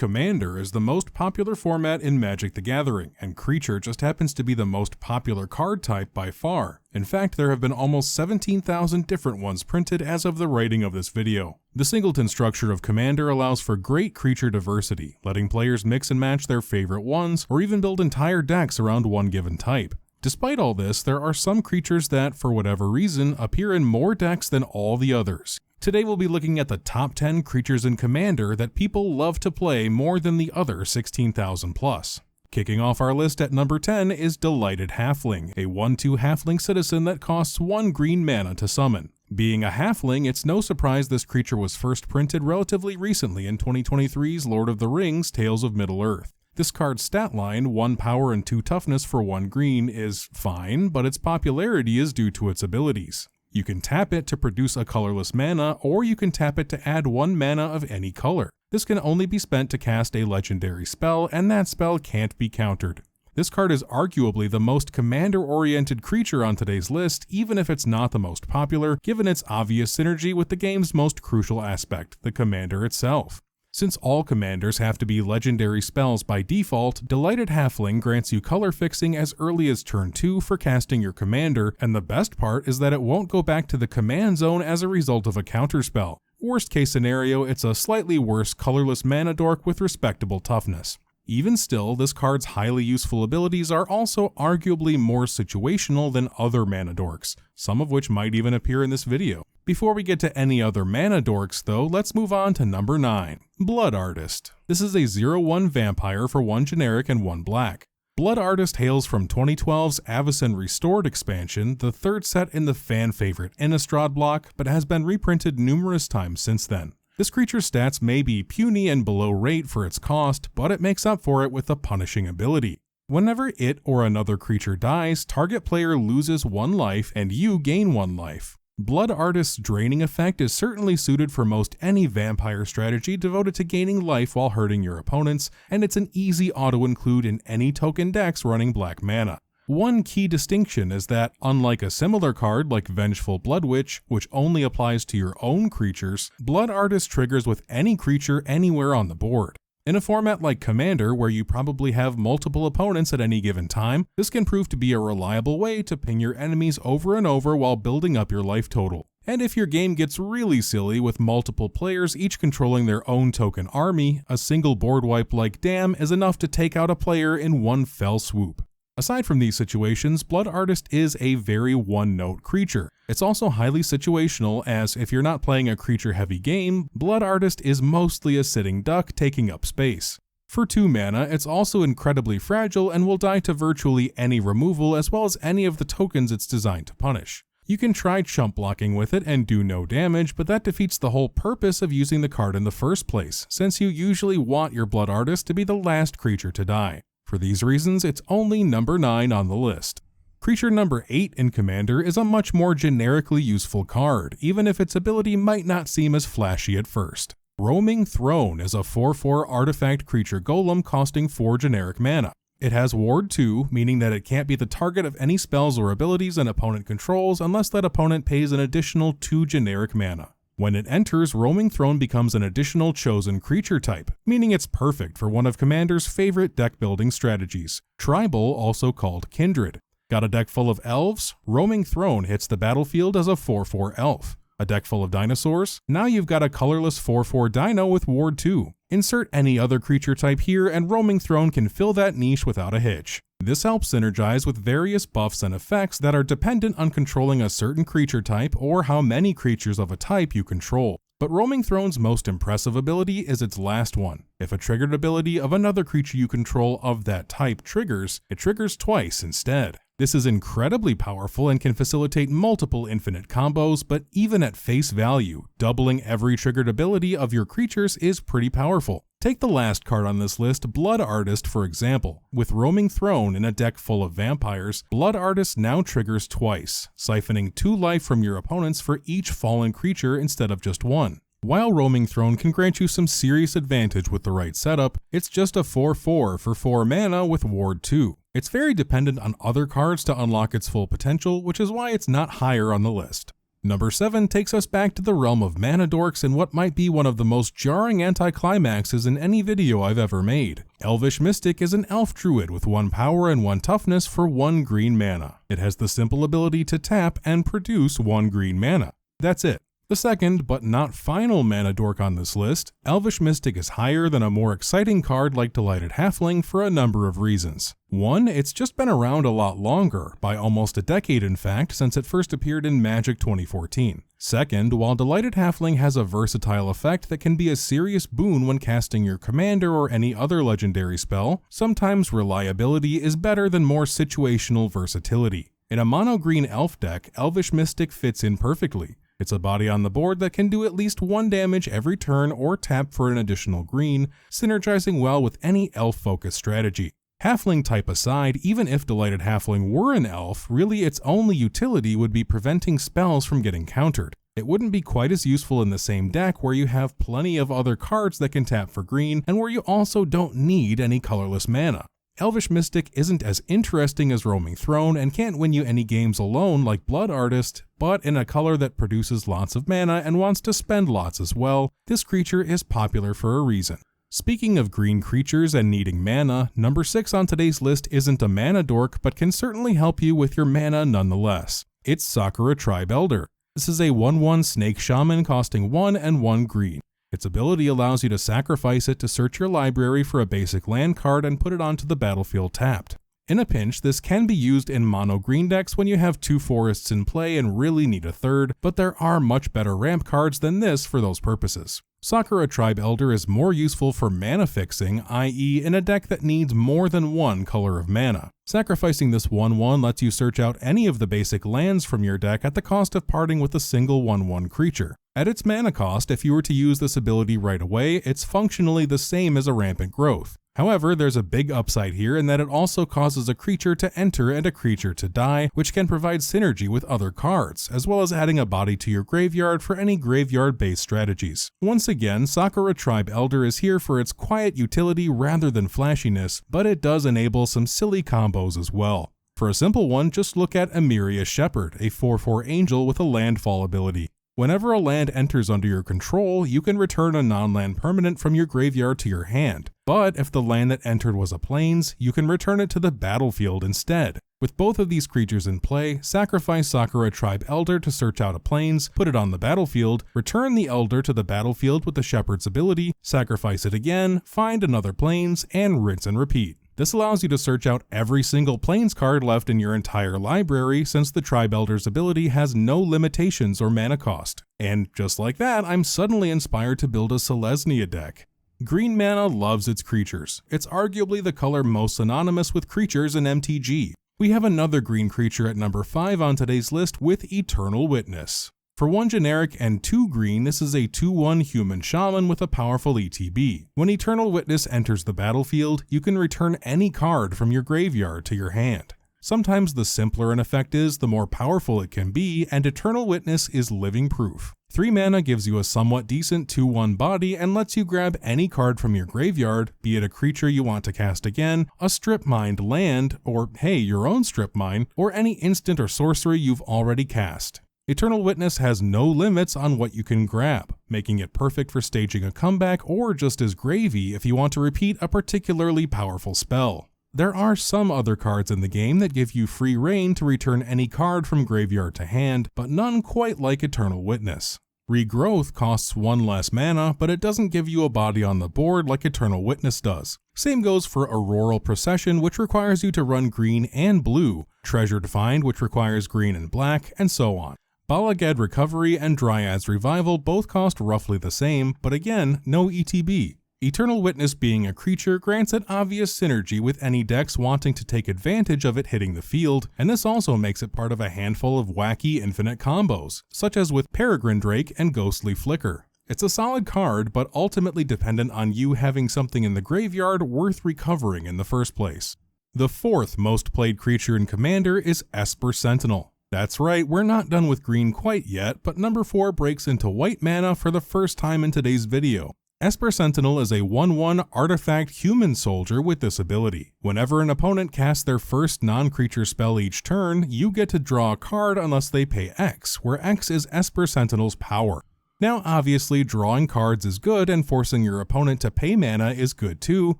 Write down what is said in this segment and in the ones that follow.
Commander is the most popular format in Magic the Gathering, and Creature just happens to be the most popular card type by far. In fact, there have been almost 17,000 different ones printed as of the writing of this video. The singleton structure of Commander allows for great creature diversity, letting players mix and match their favorite ones, or even build entire decks around one given type. Despite all this, there are some creatures that, for whatever reason, appear in more decks than all the others. Today we'll be looking at the top 10 creatures in Commander that people love to play more than the other 16,000 plus. Kicking off our list at number 10 is Delighted Halfling, a 1/2 halfling citizen that costs 1 green mana to summon. Being a halfling, it's no surprise this creature was first printed relatively recently in 2023's Lord of the Rings Tales of Middle-earth. This card's stat line, 1 power and 2 toughness for 1 green, is fine, but its popularity is due to its abilities. You can tap it to produce a colorless mana, or you can tap it to add 1 mana of any color. This can only be spent to cast a legendary spell, and that spell can't be countered. This card is arguably the most commander-oriented creature on today's list, even if it's not the most popular, given its obvious synergy with the game's most crucial aspect, the commander itself. Since all commanders have to be legendary spells by default, Delighted Halfling grants you color fixing as early as turn 2 for casting your commander, and the best part is that it won't go back to the command zone as a result of a counterspell. Worst case scenario, it's a slightly worse colorless mana dork with respectable toughness. Even still, this card's highly useful abilities are also arguably more situational than other mana dorks, some of which might even appear in this video. Before we get to any other mana dorks though, let's move on to number 9, Blood Artist. This is a 0/1 vampire for 1 generic and 1 black. Blood Artist hails from 2012's Avacyn Restored expansion, the third set in the fan-favorite Innistrad block, but has been reprinted numerous times since then. This creature's stats may be puny and below rate for its cost, but it makes up for it with a punishing ability. Whenever it or another creature dies, target player loses 1 life and you gain 1 life. Blood Artist's draining effect is certainly suited for most any vampire strategy devoted to gaining life while hurting your opponents, and it's an easy auto-include in any token decks running black mana. One key distinction is that, unlike a similar card like Vengeful Blood Witch, which only applies to your own creatures, Blood Artist triggers with any creature anywhere on the board. In a format like Commander, where you probably have multiple opponents at any given time, this can prove to be a reliable way to ping your enemies over and over while building up your life total. And if your game gets really silly with multiple players each controlling their own token army, a single board wipe like Damn is enough to take out a player in one fell swoop. Aside from these situations, Blood Artist is a very one-note creature. It's also highly situational, as if you're not playing a creature-heavy game, Blood Artist is mostly a sitting duck taking up space. For 2 mana, it's also incredibly fragile and will die to virtually any removal as well as any of the tokens it's designed to punish. You can try chump blocking with it and do no damage, but that defeats the whole purpose of using the card in the first place, since you usually want your Blood Artist to be the last creature to die. For these reasons, it's only number 9 on the list. Creature number 8 in Commander is a much more generically useful card, even if its ability might not seem as flashy at first. Roaming Throne is a 4/4 artifact creature golem costing 4 generic mana. It has Ward 2, meaning that it can't be the target of any spells or abilities an opponent controls unless that opponent pays an additional 2 generic mana. When it enters, Roaming Throne becomes an additional chosen creature type, meaning it's perfect for one of Commander's favorite deck building strategies, Tribal, also called Kindred. Got a deck full of elves? Roaming Throne hits the battlefield as a 4/4 elf. A deck full of dinosaurs? Now you've got a colorless 4/4 dino with Ward 2. Insert any other creature type here and Roaming Throne can fill that niche without a hitch. This helps synergize with various buffs and effects that are dependent on controlling a certain creature type or how many creatures of a type you control. But Roaming Throne's most impressive ability is its last one. If a triggered ability of another creature you control of that type triggers, it triggers twice instead. This is incredibly powerful and can facilitate multiple infinite combos, but even at face value, doubling every triggered ability of your creatures is pretty powerful. Take the last card on this list, Blood Artist, for example. With Roaming Throne in a deck full of vampires, Blood Artist now triggers twice, siphoning 2 life from your opponents for each fallen creature instead of just 1. While Roaming Throne can grant you some serious advantage with the right setup, it's just a 4/4 for 4 mana with Ward 2. It's very dependent on other cards to unlock its full potential, which is why it's not higher on the list. Number 7 takes us back to the realm of mana dorks and what might be one of the most jarring anticlimaxes in any video I've ever made. Elvish Mystic is an elf druid with 1 power and 1 toughness for 1 green mana. It has the simple ability to tap and produce 1 green mana. That's it. The second, but not final mana dork on this list, Elvish Mystic is higher than a more exciting card like Delighted Halfling for a number of reasons. 1, it's just been around a lot longer, by almost a decade in fact, since it first appeared in Magic 2014. Second, while Delighted Halfling has a versatile effect that can be a serious boon when casting your commander or any other legendary spell, sometimes reliability is better than more situational versatility. In a mono-green elf deck, Elvish Mystic fits in perfectly. It's a body on the board that can do at least 1 damage every turn or tap for an additional green, synergizing well with any elf-focused strategy. Halfling type aside, even if Delighted Halfling were an elf, really its only utility would be preventing spells from getting countered. It wouldn't be quite as useful in the same deck where you have plenty of other cards that can tap for green and where you also don't need any colorless mana. Elvish Mystic isn't as interesting as Roaming Throne and can't win you any games alone like Blood Artist, but in a color that produces lots of mana and wants to spend lots as well, this creature is popular for a reason. Speaking of green creatures and needing mana, number 6 on today's list isn't a mana dork but can certainly help you with your mana nonetheless. It's Sakura-tribe Elder. This is a 1/1 snake shaman costing 1 and 1 green. Its ability allows you to sacrifice it to search your library for a basic land card and put it onto the battlefield tapped. In a pinch, this can be used in mono green decks when you have 2 forests in play and really need a third, but there are much better ramp cards than this for those purposes. Sakura-tribe Elder is more useful for mana fixing, i.e. in a deck that needs more than 1 color of mana. Sacrificing this 1/1 lets you search out any of the basic lands from your deck at the cost of parting with a single 1/1 creature. At its mana cost, if you were to use this ability right away, it's functionally the same as a Rampant Growth. However, there's a big upside here in that it also causes a creature to enter and a creature to die, which can provide synergy with other cards, as well as adding a body to your graveyard for any graveyard-based strategies. Once again, Sakura-tribe Elder is here for its quiet utility rather than flashiness, but it does enable some silly combos as well. For a simple one, just look at Emiria Shepherd, a 4/4 angel with a landfall ability. Whenever a land enters under your control, you can return a non-land permanent from your graveyard to your hand. But if the land that entered was a plains, you can return it to the battlefield instead. With both of these creatures in play, sacrifice Sakura-tribe Elder to search out a plains, put it on the battlefield, return the Elder to the battlefield with the Shepherd's ability, sacrifice it again, find another plains, and rinse and repeat. This allows you to search out every single plains card left in your entire library since the Tribe Elder's ability has no limitations or mana cost. And just like that, I'm suddenly inspired to build a Selesnya deck. Green mana loves its creatures. It's arguably the color most synonymous with creatures in MTG. We have another green creature at number 5 on today's list with Eternal Witness. For 1 generic and 2 green, this is a 2/1 human shaman with a powerful ETB. When Eternal Witness enters the battlefield, you can return any card from your graveyard to your hand. Sometimes the simpler an effect is, the more powerful it can be, and Eternal Witness is living proof. 3 mana gives you a somewhat decent 2/1 body and lets you grab any card from your graveyard, be it a creature you want to cast again, a strip mined land, or hey, your own strip mine, or any instant or sorcery you've already cast. Eternal Witness has no limits on what you can grab, making it perfect for staging a comeback or just as gravy if you want to repeat a particularly powerful spell. There are some other cards in the game that give you free reign to return any card from graveyard to hand, but none quite like Eternal Witness. Regrowth costs 1 less mana, but it doesn't give you a body on the board like Eternal Witness does. Same goes for Auroral Procession, which requires you to run green and blue, Treasured Find, which requires green and black, and so on. Bala Ged Recovery and Dryad's Revival both cost roughly the same, but again, no ETB. Eternal Witness being a creature grants it obvious synergy with any decks wanting to take advantage of it hitting the field, and this also makes it part of a handful of wacky infinite combos, such as with Peregrine Drake and Ghostly Flicker. It's a solid card, but ultimately dependent on you having something in the graveyard worth recovering in the first place. The 4th most played creature in Commander is Esper Sentinel. That's right, we're not done with green quite yet, but number 4 breaks into white mana for the first time in today's video. Esper Sentinel is a 1/1 artifact human soldier with this ability. Whenever an opponent casts their first non-creature spell each turn, you get to draw a card unless they pay X, where X is Esper Sentinel's power. Now obviously drawing cards is good and forcing your opponent to pay mana is good too,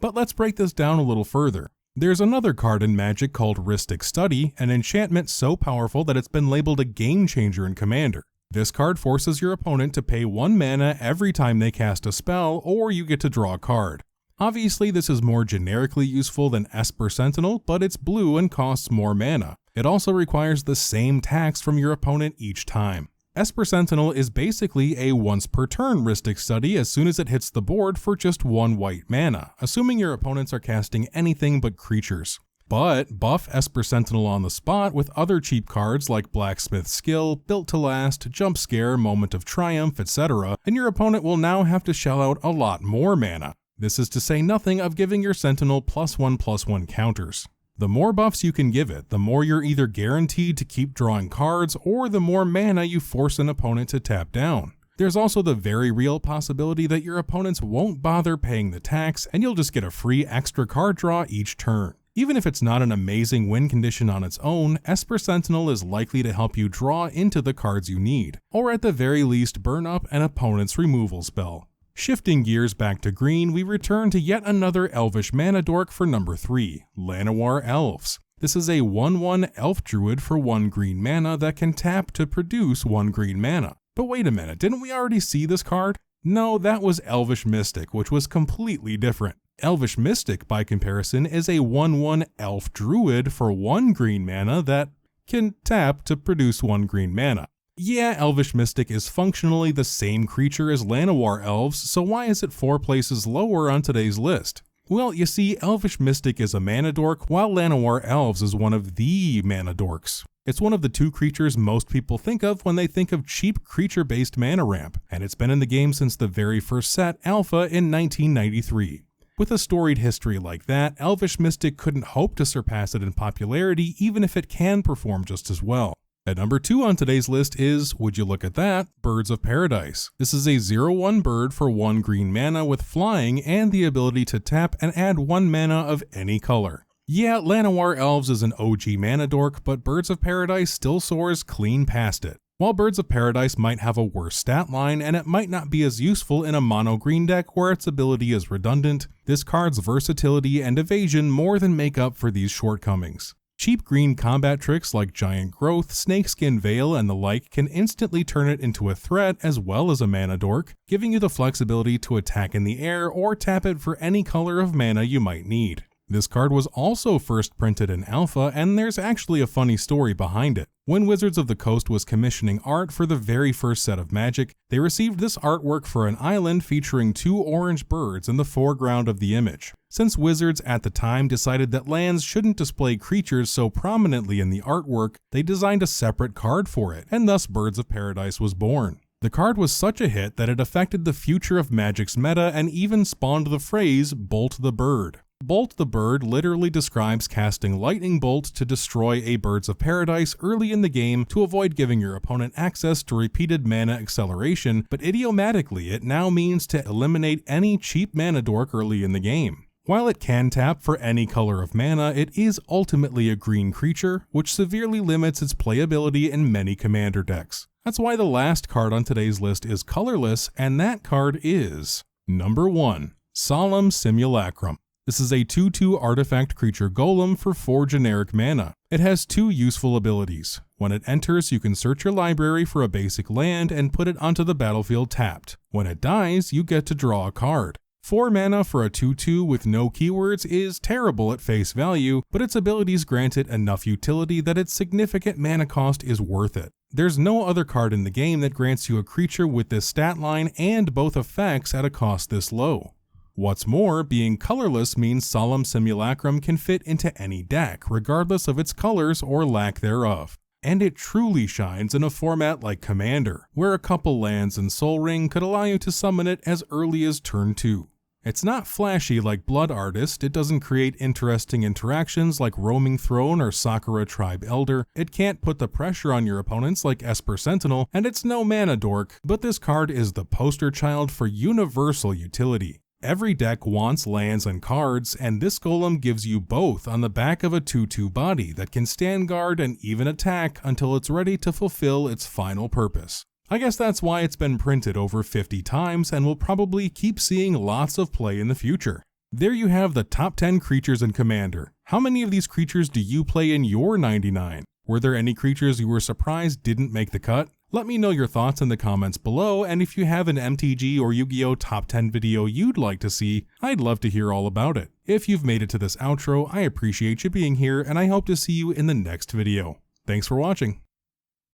but let's break this down a little further. There's another card in Magic called Rhystic Study, an enchantment so powerful that it's been labeled a game changer in Commander. This card forces your opponent to pay 1 mana every time they cast a spell, or you get to draw a card. Obviously this is more generically useful than Esper Sentinel, but it's blue and costs more mana. It also requires the same tax from your opponent each time. Esper Sentinel is basically a once per turn Rhystic Study as soon as it hits the board for just 1 white mana, assuming your opponents are casting anything but creatures. But buff Esper Sentinel on the spot with other cheap cards like Blacksmith Skill, Built to Last, Jump Scare, Moment of Triumph, etc., and your opponent will now have to shell out a lot more mana. This is to say nothing of giving your Sentinel +1/+1 counters. The more buffs you can give it, the more you're either guaranteed to keep drawing cards or the more mana you force an opponent to tap down. There's also the very real possibility that your opponents won't bother paying the tax and you'll just get a free extra card draw each turn. Even if it's not an amazing win condition on its own, Esper Sentinel is likely to help you draw into the cards you need, or at the very least burn up an opponent's removal spell. Shifting gears back to green, we return to yet another Elvish mana dork for number 3, Llanowar Elves. This is a 1/1 elf druid for 1 green mana that can tap to produce 1 green mana. But wait a minute, didn't we already see this card? No, that was Elvish Mystic, which was completely different. Elvish Mystic, by comparison, is a 1/1 elf druid for 1 green mana that can tap to produce 1 green mana. Yeah, Elvish Mystic is functionally the same creature as Llanowar Elves, so why is it 4 places lower on today's list? Well, you see, Elvish Mystic is a mana dork, while Llanowar Elves is one of the mana dorks. It's one of the 2 creatures most people think of when they think of cheap creature-based mana ramp, and it's been in the game since the very first set, Alpha, in 1993. With a storied history like that, Elvish Mystic couldn't hope to surpass it in popularity even if it can perform just as well. At number 2 on today's list is, would you look at that, Birds of Paradise. This is a 0/1 bird for 1 green mana with flying and the ability to tap and add 1 mana of any color. Yeah, Llanowar Elves is an OG mana dork, but Birds of Paradise still soars clean past it. While Birds of Paradise might have a worse stat line and it might not be as useful in a mono green deck where its ability is redundant, this card's versatility and evasion more than make up for these shortcomings. Cheap green combat tricks like Giant Growth, Snakeskin Veil, and the like can instantly turn it into a threat as well as a mana dork, giving you the flexibility to attack in the air or tap it for any color of mana you might need. This card was also first printed in Alpha, and there's actually a funny story behind it. When Wizards of the Coast was commissioning art for the very first set of Magic, they received this artwork for an island featuring 2 orange birds in the foreground of the image. Since Wizards at the time decided that lands shouldn't display creatures so prominently in the artwork, they designed a separate card for it, and thus Birds of Paradise was born. The card was such a hit that it affected the future of Magic's meta and even spawned the phrase, Bolt the Bird. Bolt the Bird literally describes casting Lightning Bolt to destroy a Birds of Paradise early in the game to avoid giving your opponent access to repeated mana acceleration, but idiomatically it now means to eliminate any cheap mana dork early in the game. While it can tap for any color of mana, it is ultimately a green creature, which severely limits its playability in many commander decks. That's why the last card on today's list is colorless, and that card is number 1, Solemn Simulacrum. This is a 2/2 artifact creature golem for 4 generic mana. It has 2 useful abilities. When it enters, you can search your library for a basic land and put it onto the battlefield tapped. When it dies, you get to draw a card. 4 mana for a 2/2 with no keywords is terrible at face value, but its abilities grant it enough utility that its significant mana cost is worth it. There's no other card in the game that grants you a creature with this stat line and both effects at a cost this low. What's more, being colorless means Solemn Simulacrum can fit into any deck, regardless of its colors or lack thereof. And it truly shines in a format like Commander, where a couple lands and Sol Ring could allow you to summon it as early as turn 2. It's not flashy like Blood Artist, it doesn't create interesting interactions like Roaming Throne or Sakura-tribe Elder, it can't put the pressure on your opponents like Esper Sentinel, and it's no mana dork, but this card is the poster child for universal utility. Every deck wants lands and cards, and this golem gives you both on the back of a 2/2 body that can stand guard and even attack until it's ready to fulfill its final purpose. I guess that's why it's been printed over 50 times and will probably keep seeing lots of play in the future. There you have the top 10 creatures in Commander. How many of these creatures do you play in your 99? Were there any creatures you were surprised didn't make the cut? Let me know your thoughts in the comments below, and if you have an MTG or Yu-Gi-Oh! Top 10 video you'd like to see, I'd love to hear all about it. If you've made it to this outro, I appreciate you being here, and I hope to see you in the next video. Thanks for watching.